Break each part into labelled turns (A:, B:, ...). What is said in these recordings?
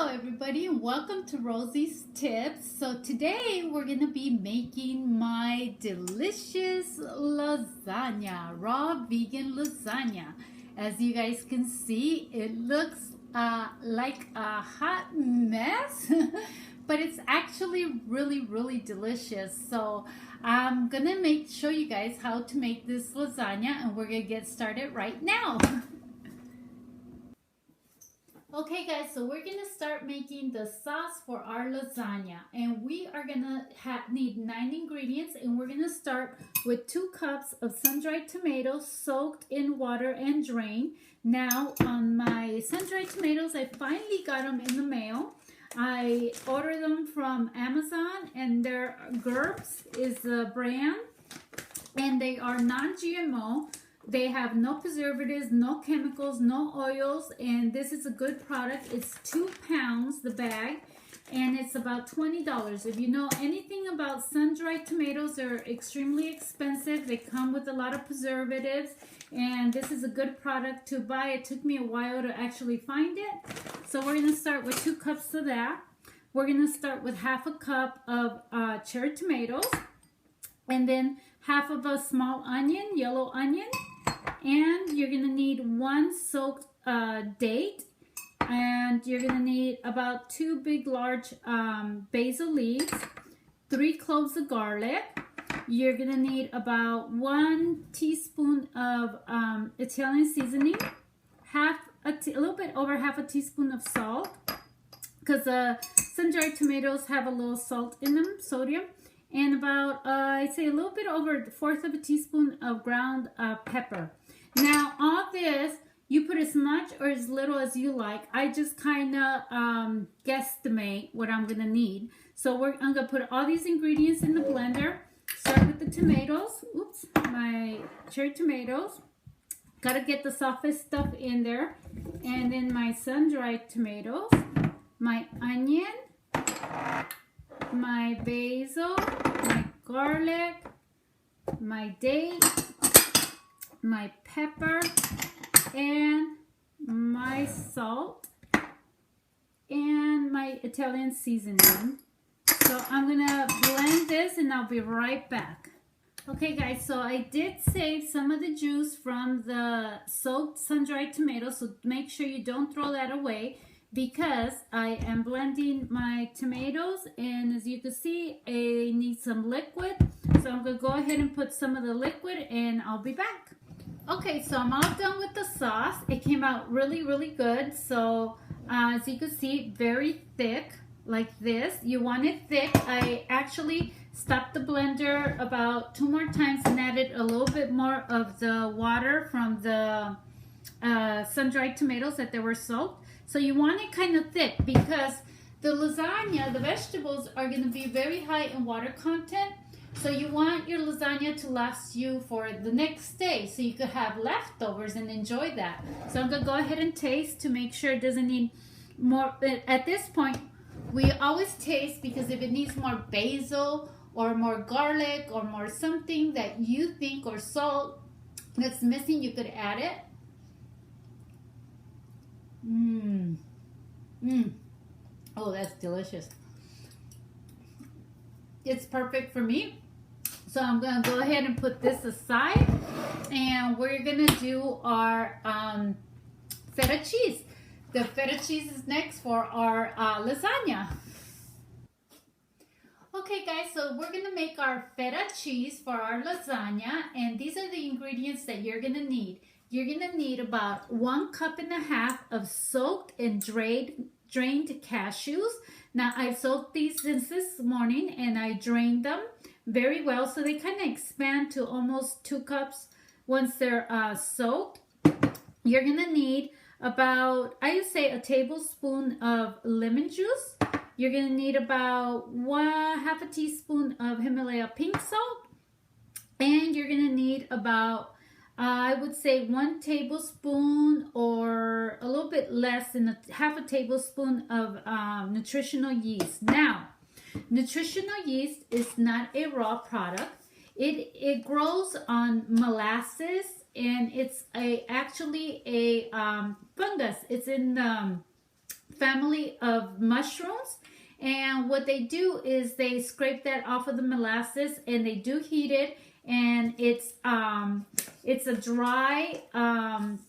A: Hello everybody and welcome to Rosie's Tips. So today we're going to be making my delicious lasagna, raw vegan lasagna. As you guys can see, it looks like a hot mess, but it's actually really delicious. So I'm going to show you guys how to make this lasagna, and we're going to get started right now. Okay guys, so we're going to start making the sauce for our lasagna, and we are going to need 9 ingredients, and we're going to start with 2 cups of sun-dried tomatoes soaked in water and drained. Now on my sun-dried tomatoes, I finally got them in the mail. I ordered them from Amazon, and their Gerbs is the brand, and they are non-GMO. They have no preservatives, no chemicals, no oils, and this is a good product. It's 2 pounds, the bag, and it's about $20. If you know anything about sun-dried tomatoes, they're extremely expensive. They come with a lot of preservatives, and this is a good product to buy. It took me a while to actually find it. So we're going to start with 2 cups of that. We're going to start with half a cup of cherry tomatoes, and then half of a small onion, yellow onion. And you're going to need 1 soaked date, and you're going to need about 2 big large basil leaves, 3 cloves of garlic. You're going to need about 1 teaspoon of Italian seasoning, a little bit over half a teaspoon of salt, because sun-dried tomatoes have a little salt in them, sodium, and about I'd say a little bit over 1/4 of a teaspoon of ground pepper. Now, all this, you put as much or as little as you like. I just kind of guesstimate what I'm going to need. So I'm going to put all these ingredients in the blender. Start with the tomatoes. Oops, my cherry tomatoes. Got to get the softest stuff in there. And then my sun-dried tomatoes, my onion, my basil, my garlic, my date, my pepper, and my salt, and my Italian seasoning. So I'm gonna blend this, and I'll be right back. Okay guys, so I did save some of the juice from the soaked sun-dried tomatoes, so make sure you don't throw that away, because I am blending my tomatoes, and as you can see, I need some liquid. So I'm gonna go ahead and put some of the liquid, and I'll be back. Okay, so I'm all done with the sauce. It came out really good. So as you can see, very thick, like this. You want it thick. I actually stopped the blender about 2 more times and added a little bit more of the water from the sun-dried tomatoes that they were soaked. So you want it kind of thick, because the lasagna, the vegetables are going to be very high in water content. So you want your lasagna to last you for the next day, so you could have leftovers and enjoy that. So I'm going to go ahead and taste to make sure it doesn't need more. At this point, we always taste, because if it needs more basil or more garlic or more something that you think, or salt that's missing, you could add it. Oh, that's delicious. It's perfect for me. So I'm going to go ahead and put this aside, and we're going to do our feta cheese. The feta cheese is next for our lasagna. Okay guys, so we're going to make our feta cheese for our lasagna, and these are the ingredients that you're going to need. You're going to need about 1.5 cups of soaked and drained cashews. Now, I've soaked these since this morning, and I drained them very well, so they kind of expand to almost 2 cups once they're soaked. You're going to need about, I would say, a tablespoon of lemon juice. You're going to need about 1/2 a teaspoon of Himalaya pink salt, and you're going to need about I would say 1 tablespoon, or a little bit less than 1/2 tablespoon of nutritional yeast. Now, nutritional yeast is not a raw product. It grows on molasses, and it's actually a fungus. It's in family of mushrooms. And what they do is they scrape that off of the molasses and they do heat it, and it's a dry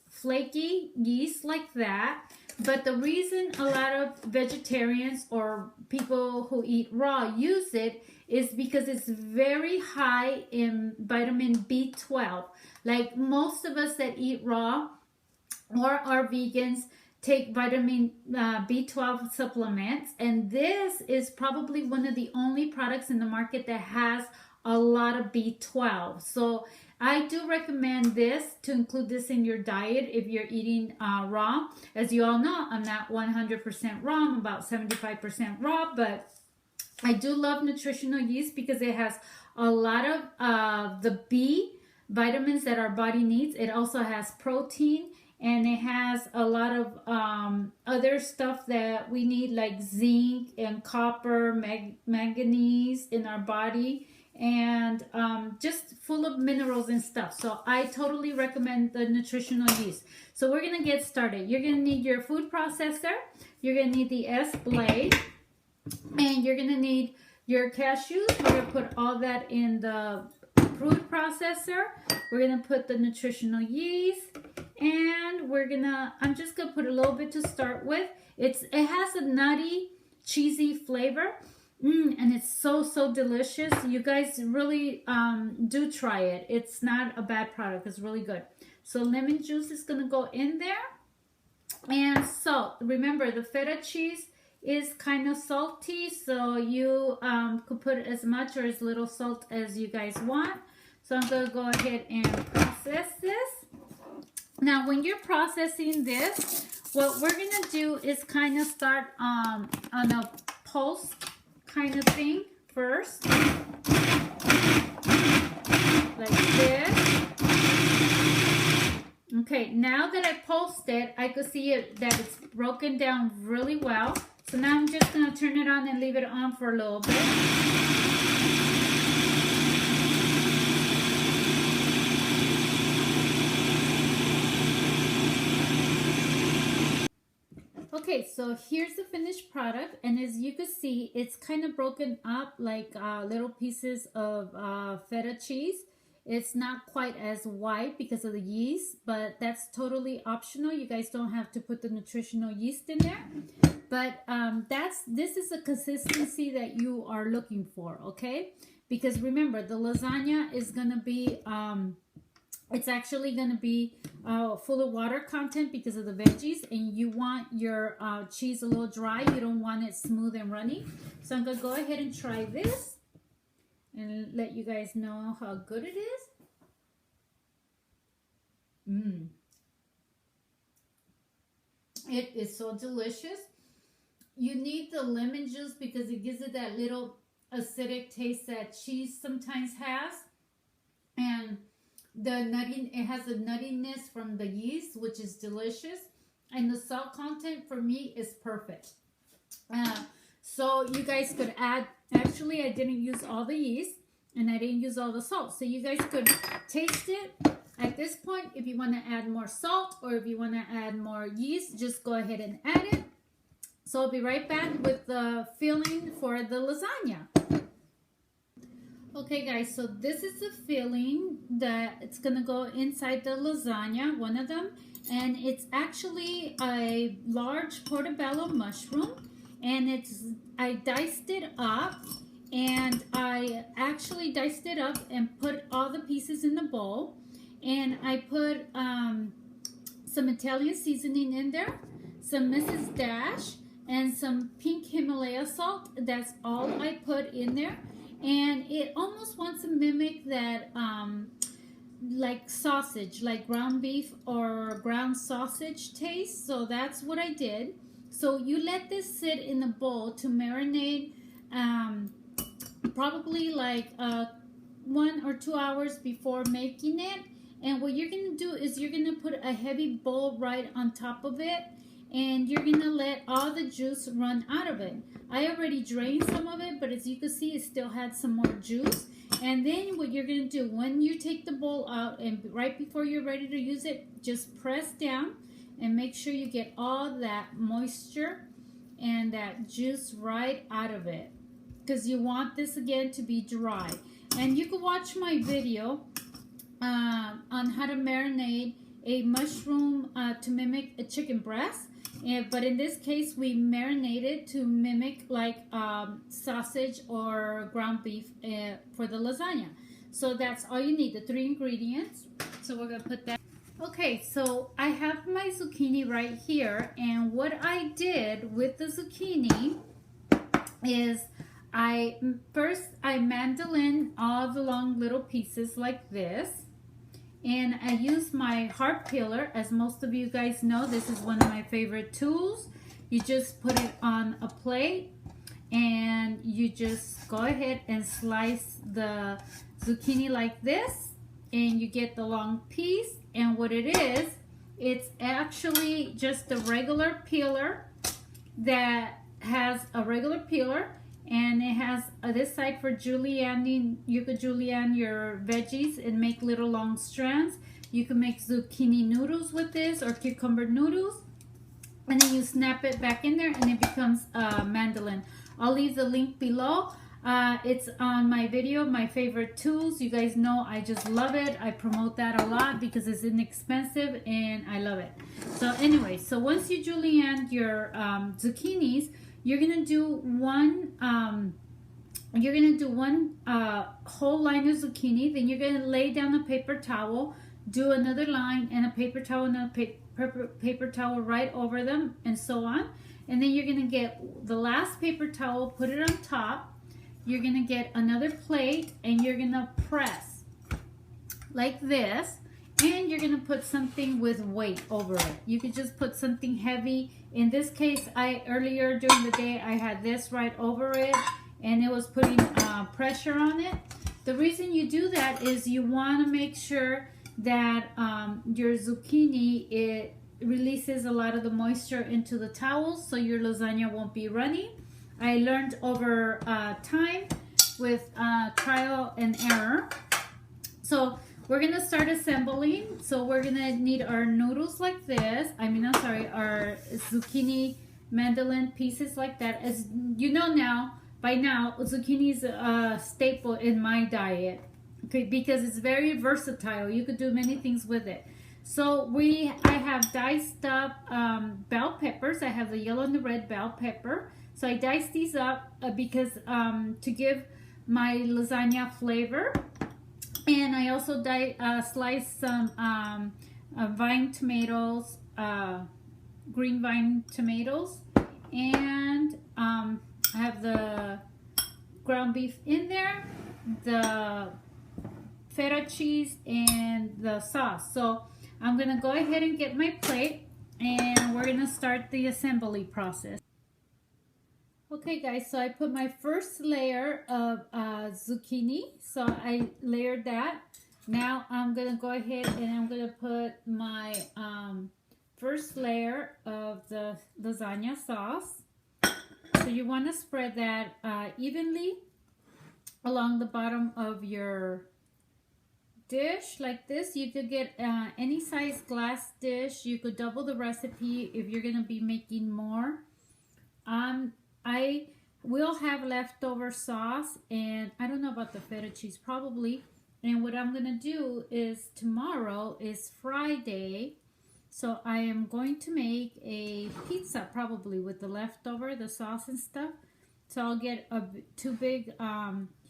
A: flaky yeast like that. But the reason a lot of vegetarians or people who eat raw use it is because it's very high in vitamin B12. Like most of us that eat raw or are vegans take vitamin B12 supplements, and this is probably one of the only products in the market that has a lot of B12. So I do recommend this, to include this in your diet if you're eating raw. As you all know, I'm not 100% raw, I'm about 75% raw, but I do love nutritional yeast because it has a lot of the B vitamins that our body needs. It also has protein, and it has a lot of other stuff that we need, like zinc and copper, manganese in our body, and just full of minerals and stuff. So I totally recommend the nutritional yeast. So we're gonna get started. You're gonna need your food processor, you're gonna need the S blade, and you're gonna need your cashews. We're gonna put all that in the food processor. We're gonna put the nutritional yeast, and I'm just gonna put a little bit to start with. It has a nutty, cheesy flavor, and it's so delicious. You guys really do try it. It's not a bad product. It's really good. So lemon juice is gonna go in there, and salt. Remember, the feta cheese is kind of salty, so you could put as much or as little salt as you guys want. So I'm going to go ahead and process this. Now, when you're processing this, what we're going to do is kind of start on a pulse kind of thing first, like this. Okay, now that I pulsed it, I could see that it's broken down really well. So now I'm just going to turn it on and leave it on for a little bit. Okay, so here's the finished product, and as you can see, it's kind of broken up like little pieces of feta cheese. It's not quite as white because of the yeast, but that's totally optional. You guys don't have to put the nutritional yeast in there. But this is the consistency that you are looking for, okay? Because remember, the lasagna is going to be, it's actually going to be full of water content because of the veggies, and you want your cheese a little dry. You don't want it smooth and runny. So I'm going to go ahead and try this and let you guys know how good it is. It is so delicious. You need the lemon juice because it gives it that little acidic taste that cheese sometimes has. And it has a nuttiness from the yeast, which is delicious. And the salt content for me is perfect. So you guys could add, actually I didn't use all the yeast and I didn't use all the salt. So you guys could taste it. At this point, if you want to add more salt or if you want to add more yeast, just go ahead and add it. So I'll be right back with the filling for the lasagna. Okay guys, so this is the filling that it's gonna go inside the lasagna, one of them, and it's actually a large portobello mushroom, and I diced it up, and I actually diced it up and put all the pieces in the bowl, and I put some Italian seasoning in there, some Mrs. Dash, and some pink Himalaya salt. That's all I put in there. And it almost wants to mimic that like sausage, like ground beef or ground sausage taste. So that's what I did. So you let this sit in the bowl to marinate probably like 1 or 2 hours before making it. And what you're going to do is you're going to put a heavy bowl right on top of it, and you're going to let all the juice run out of it. I already drained some of it, but as you can see, it still had some more juice. And then what you're going to do, when you take the bowl out and right before you're ready to use it, just press down and make sure you get all that moisture and that juice right out of it, because you want this again to be dry. And you can watch my video on how to marinate a mushroom to mimic a chicken breast. But in this case, we marinate it to mimic like sausage or ground beef for the lasagna. So that's all you need, the 3 ingredients. So we're gonna put that. Okay, so I have my zucchini right here, and what I did with the zucchini is I mandolin all the long little pieces like this, and I use my heart peeler. As most of you guys know, this is one of my favorite tools. You just put it on a plate and you just go ahead and slice the zucchini like this, and you get the long piece. And what it is, it's actually just a regular peeler that has a regular peeler, and it has this side for julienning. You could julienne your veggies and make little long strands. You can make zucchini noodles with this, or cucumber noodles, and then you snap it back in there and it becomes a mandolin. I'll leave the link below. It's on my video, my favorite tools. You guys know I just love it. I promote that a lot because it's inexpensive and I love it. So anyway, so once you julienne your zucchinis, you're gonna do one whole line of zucchini. Then you're gonna lay down a paper towel, do another line, and a paper towel, and a paper towel right over them, and so on. And then you're gonna get the last paper towel, put it on top. You're gonna get another plate and you're gonna press like this, and you're gonna put something with weight over it. You could just put something heavy. In this case, earlier during the day, I had this right over it, and it was putting pressure on it. The reason you do that is you wanna make sure that your zucchini, it releases a lot of the moisture into the towels, so your lasagna won't be runny. I learned over time with trial and error. So we're gonna start assembling. So we're gonna need our noodles like this. Our zucchini mandolin pieces like that. As you know now, by now, zucchini is a staple in my diet, okay, because it's very versatile. You could do many things with it. So I have diced up bell peppers. I have the yellow and the red bell pepper. So I diced these up because to give my lasagna flavor. And I also sliced some vine tomatoes, green vine tomatoes. And I have the ground beef in there, the feta cheese, and the sauce. So I'm going to go ahead and get my plate, and we're going to start the assembly process. Okay guys, so I put my first layer of zucchini. So I layered that. Now I'm going to go ahead and I'm going to put my first layer of the lasagna sauce. So you want to spread that evenly along the bottom of your dish like this. You could get any size glass dish. You could double the recipe if you're going to be making more. I will have leftover sauce, and I don't know about the feta cheese, probably. And what I'm going to do is, tomorrow is Friday, so I am going to make a pizza probably with the leftover, the sauce and stuff. So I'll get 2 big,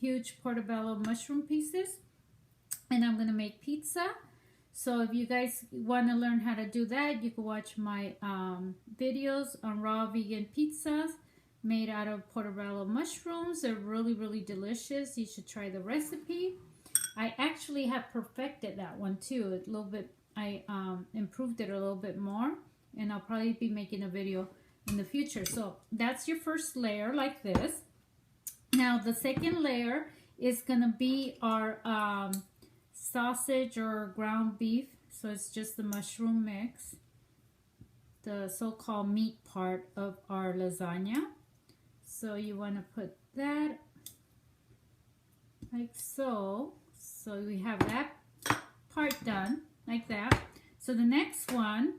A: huge portobello mushroom pieces, and I'm going to make pizza. So if you guys want to learn how to do that, you can watch my videos on raw vegan pizzas made out of portobello mushrooms. They're really, really delicious. You should try the recipe. I actually have perfected that one too. A little bit, I improved it a little bit more, and I'll probably be making a video in the future. So that's your first layer like this. Now the second layer is gonna be our sausage or ground beef. So it's just the mushroom mix, the so-called meat part of our lasagna. So you want to put that like so. So we have that part done like that. So the next one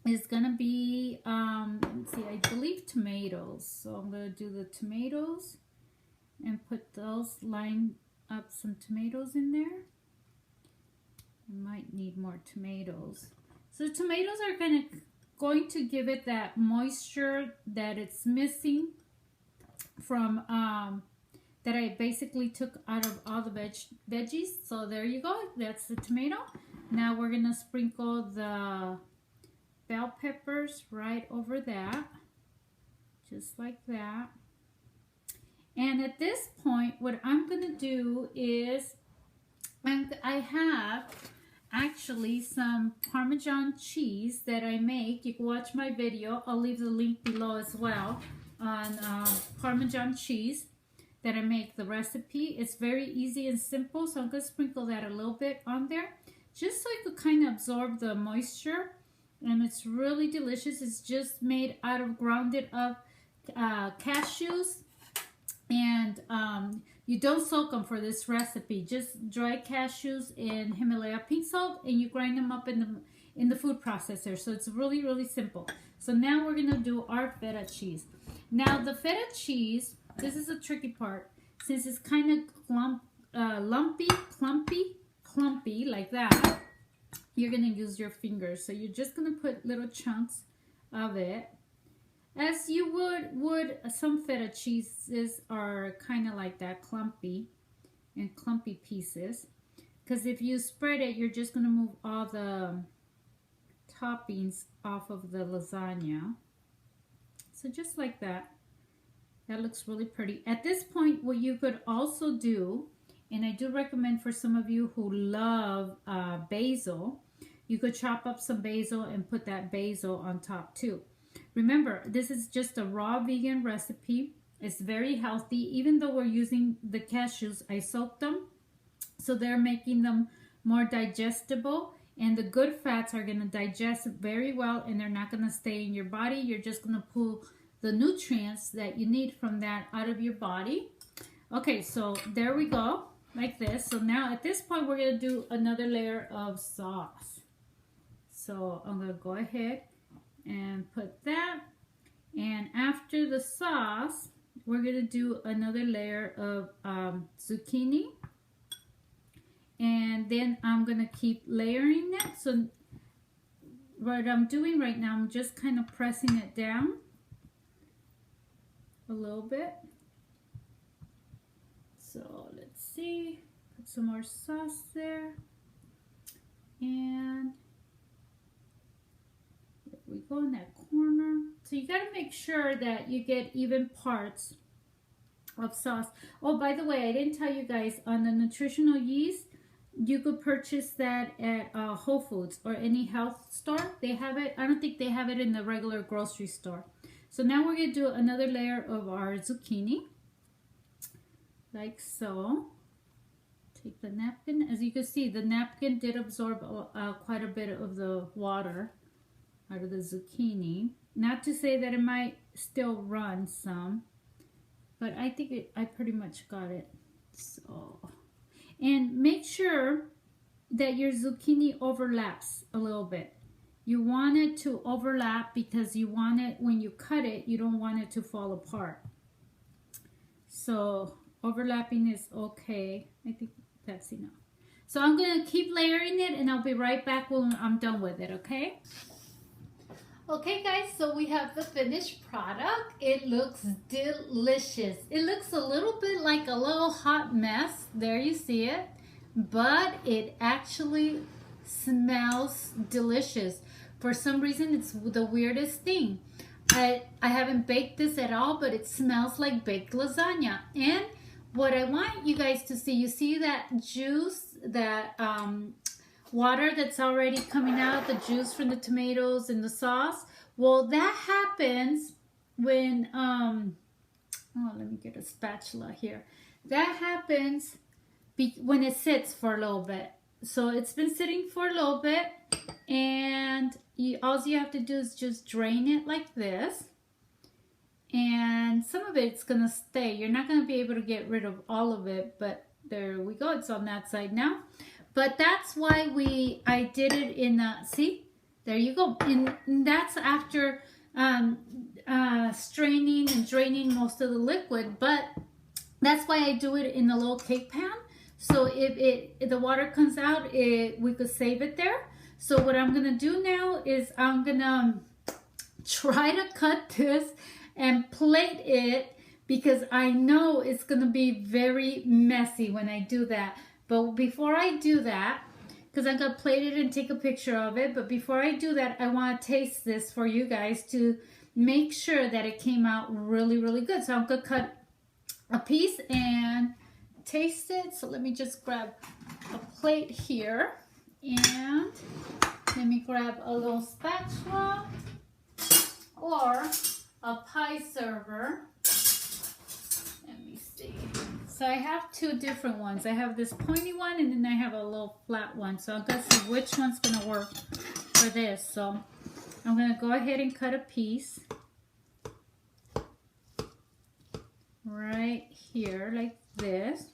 A: is going to be, let's see, I believe tomatoes. So I'm going to do the tomatoes and put those, line up some tomatoes in there. I might need more tomatoes. So the tomatoes are going to give it that moisture that it's missing from that I basically took out of all the veggies. So there you go. That's the tomato. Now we're going to sprinkle the bell peppers right over that. Just like that. And at this point, what I'm going to do is, I have actually some Parmesan cheese that I make. You can watch my video. I'll leave the link below as well on Parmesan cheese that I make the recipe. It's very easy and simple, so I'm going to sprinkle that a little bit on there just so it could kind of absorb the moisture, and it's really delicious. It's just made out of grounded up cashews, and you don't soak them for this recipe. Just dry cashews in Himalaya pink salt, and you grind them up in the food processor. So it's really, really simple. So now we're going to do our feta cheese. Now the feta cheese, this is the tricky part. Since it's kind of lumpy, clumpy like that, you're going to use your fingers. So you're just going to put little chunks of it. As you would some feta cheeses are kind of like that, clumpy pieces. Because if you spread it, you're just going to move all the toppings off of the lasagna. So just like that. That looks really pretty. At this point, what you could also do, and I do recommend for some of you who love basil, you could chop up some basil and put that basil on top too. Remember, this is just a raw vegan recipe. It's very healthy. Even though we're using the cashews, I soaked them, so they're making them more digestible, and the good fats are going to digest very well, and they're not going to stay in your body. You're just going to pull the nutrients that you need from that out of your body. Okay, so there we go, like this. So now at this point, we're going to do another layer of sauce. So I'm going to go ahead and put that, and after the sauce we're going to do another layer of zucchini, and then I'm going to keep layering it. So what I'm doing right now, I'm just kind of pressing it down a little bit. So let's see, put some more sauce there, and we go in that corner. So you got to make sure that you get even parts of sauce. Oh, by the way, I didn't tell you guys, on the nutritional yeast, you could purchase that at Whole Foods or any health store. They have it. I don't think they have it in the regular grocery store. So now we're going to do another layer of our zucchini, like so. Take the napkin. As you can see, the napkin did absorb quite a bit of the water out of the zucchini. Not to say that it might still run some, but I think I pretty much got it. So, and make sure that your zucchini overlaps a little bit. You want it to overlap because you want it, when you cut it, you don't want it to fall apart. So overlapping is okay. I think that's enough. So I'm going to keep layering it, and I'll be right back when I'm done with it, okay? Okay guys, so we have the finished product. It looks delicious. It looks a little bit like a little hot mess. There you see it. But it actually smells delicious. For some reason, it's the weirdest thing. I haven't baked this at all, but it smells like baked lasagna. And what I want you guys to see, you see that juice, that water that's already coming out, the juice from the tomatoes and the sauce. Well, that happens when, oh, let me get a spatula here. That happens when it sits for a little bit. So it's been sitting for a little bit, and all you have to do is just drain it like this. And some of it's going to stay. You're not going to be able to get rid of all of it, but there we go. It's on that side now. But that's why I did it in, see, there you go. And that's after straining draining most of the liquid, but that's why I do it in a little cake pan. So if the water comes out, we could save it there. So what I'm gonna do now is I'm gonna try to cut this and plate it, because I know it's gonna be very messy when I do that. But before I do that, because I'm gonna plate it and take a picture of it, but before I do that, I want to taste this for you guys to make sure that it came out really, really good. So I'm gonna cut a piece and taste it. So let me just grab a plate here, and let me grab a little spatula or a pie server. Let me see. So I have two different ones. I have this pointy one, and then I have a little flat one. So I'm gonna see which one's gonna work for this. So I'm gonna go ahead and cut a piece right here like this.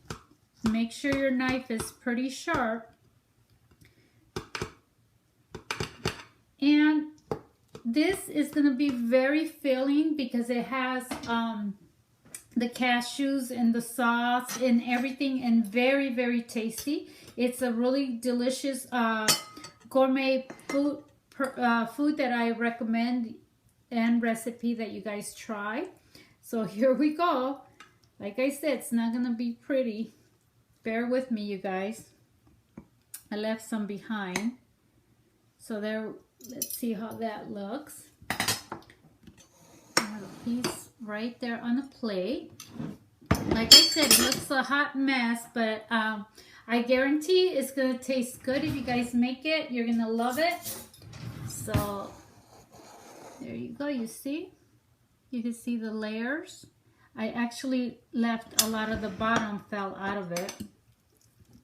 A: Make sure your knife is pretty sharp. And this is going to be very filling because it has the cashews and the sauce and everything, and very, very tasty. It's a really delicious gourmet food that I recommend, and recipe that you guys try. So here we go. Like I said, it's not going to be pretty. Bear with me, you guys. I left some behind. So there, let's see how that looks. I have a piece right there on the plate. Like I said, it looks a hot mess, but I guarantee it's going to taste good. If you guys make it, you're going to love it. So there you go. You see? You can see the layers. I actually left a lot of the bottom fell out of it.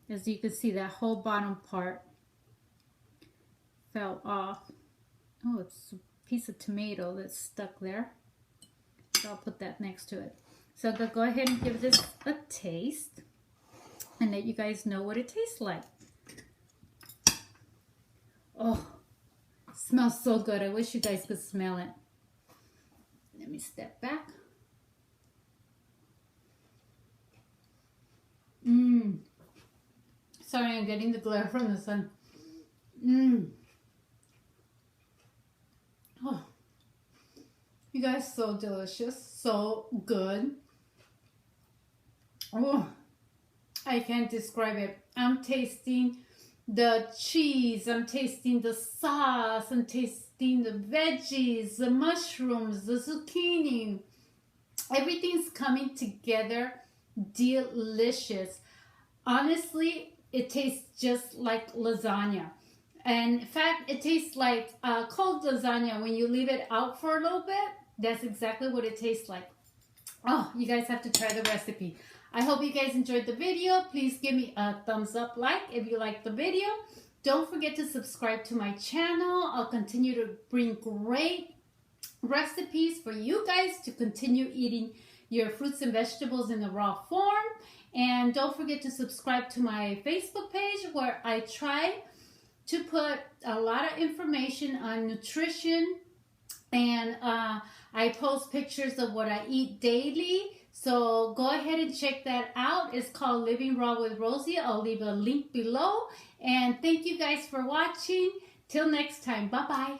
A: As you can see, that whole bottom part fell off. Oh, it's a piece of tomato that's stuck there. So I'll put that next to it. So I'm going to go ahead and give this a taste and let you guys know what it tastes like. Oh, it smells so good. I wish you guys could smell it. Let me step back. Sorry, I'm getting the glare from the sun. Oh, you guys, so delicious, so good. Oh, I can't describe it. I'm tasting the cheese, I'm tasting the sauce, I'm tasting the veggies, the mushrooms, the zucchini. Everything's coming together delicious. Honestly, it tastes just like lasagna. And in fact, it tastes like cold lasagna when you leave it out for a little bit. That's exactly what it tastes like. Oh, you guys have to try the recipe. I hope you guys enjoyed the video. Please give me a thumbs up like if you liked the video. Don't forget to subscribe to my channel. I'll continue to bring great recipes for you guys to continue eating your fruits and vegetables in the raw form. And don't forget to subscribe to my Facebook page, where I try to put a lot of information on nutrition, and I post pictures of what I eat daily. So go ahead and check that out. It's called Living Raw with Rosie. I'll leave a link below. And thank you guys for watching. Till next time. Bye-bye.